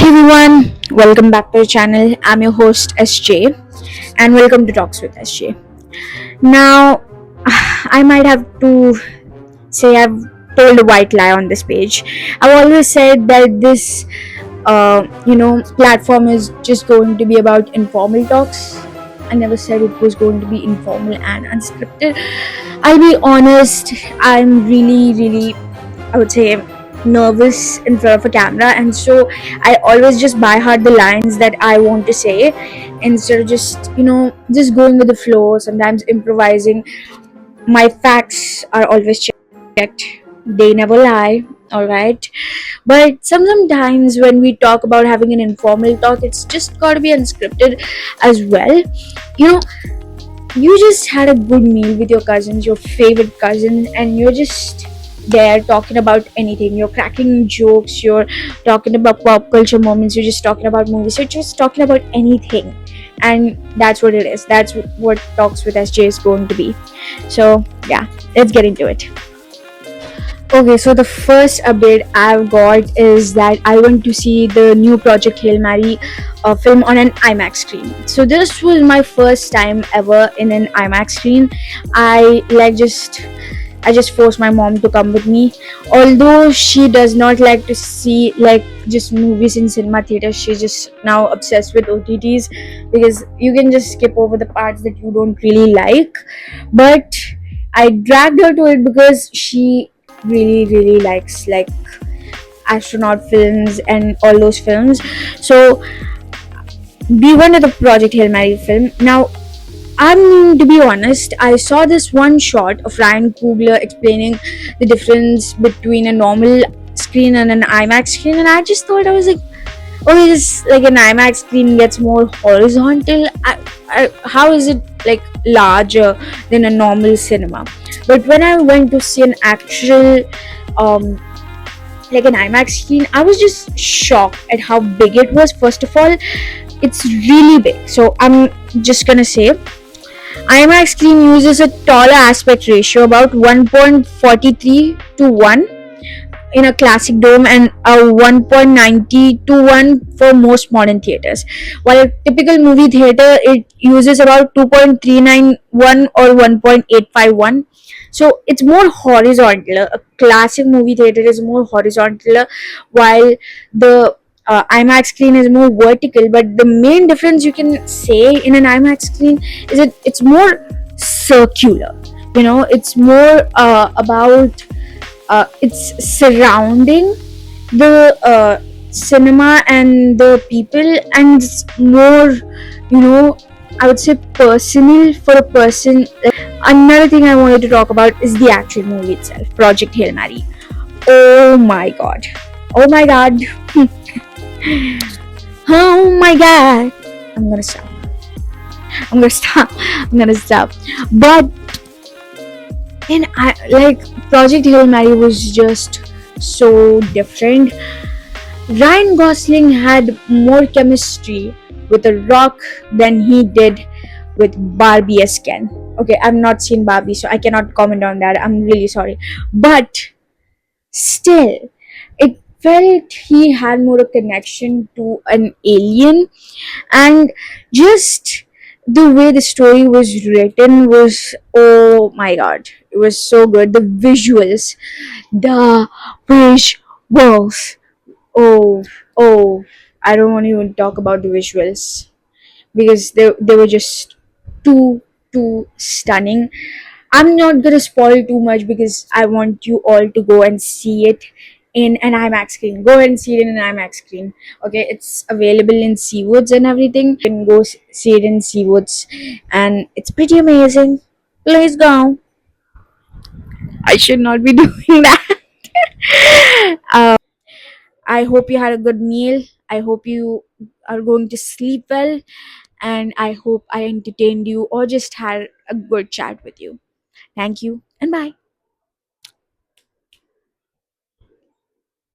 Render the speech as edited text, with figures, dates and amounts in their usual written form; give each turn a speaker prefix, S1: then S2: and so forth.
S1: Everyone, welcome back to the channel. I'm your host SJ, and welcome to Talks with SJ. Now, I might have to say I've told a white lie on this page. I've always said that this, platform is just going to be about informal talks. I never said it was going to be informal and unscripted. I'll be honest, I'm really, I would say, nervous in front of a camera, and so I always just by heart the lines that I want to say instead of just going with the flow, sometimes improvising. My facts are always checked, they never lie, all right? But sometimes when we talk about having an informal talk, it's just got to be unscripted as well. you know you just had a good meal with your cousins, your favorite cousin, and you're just there talking about anything. You're cracking jokes, you're talking about pop culture moments, you're just talking about movies, you're just talking about anything. And that's what it is. That's what Talks with SJ is going to be. So, yeah, let's get into it. Okay, so the first update I've got is that I went to see the new Project Hail Mary film on an IMAX screen. So this was my first time ever in an IMAX screen. I just forced my mom to come with me. Although she does not like to see like just movies in cinema theaters, she's just now obsessed with OTTs because you can just skip over the parts that you don't really like. But I dragged her to it because she really likes like astronaut films and all those films. So we went to the Project Hail Mary film. Now, to be honest, I saw this one shot of Ryan Coogler explaining the difference between a normal screen and an IMAX screen, and I just thought, I was like, okay, this like an IMAX screen gets more horizontal. How is it like larger than a normal cinema? But when I went to see an actual um like an IMAX screen, I was just shocked at how big it was. First of all, it's really big. So I'm just gonna say IMAX screen uses a taller aspect ratio, about 1.43 to 1 in a classic dome, and a 1.90 to 1 for most modern theaters. While a typical movie theater, it uses about 2.391 or 1.851. So it's more horizontal. A classic movie theater is more horizontal, while the IMAX screen is more vertical. But the main difference you can say in an IMAX screen is that it's more circular. It's more about it's surrounding the cinema and the people, and it's more, I would say, personal for a person. Another thing I wanted to talk about is the actual movie itself, Project Hail Mary. Oh my god. Oh my god. Oh my god. I'm gonna stop. But Project Hail Mary was just so different. Ryan Gosling had more chemistry with The Rock than he did with Barbie as Ken. Okay, I've not seen Barbie, so I cannot comment on that. I'm really sorry. But still, it felt he had more a connection to an alien, and just the way the story was written was, oh my god, it was so good. The visuals, oh, oh, I don't want to even talk about the visuals because they were just too stunning. I'm not gonna spoil too much because I want you all to go and see it in an IMAX screen. Go and see it in an IMAX screen. Okay, it's available in Seawoods and everything. You can go see it in Seawoods, and it's pretty amazing. Please go. I should not be doing that. I hope you had a good meal. I hope you are going to sleep well, and I hope I entertained you or just had a good chat with you. Thank you and bye.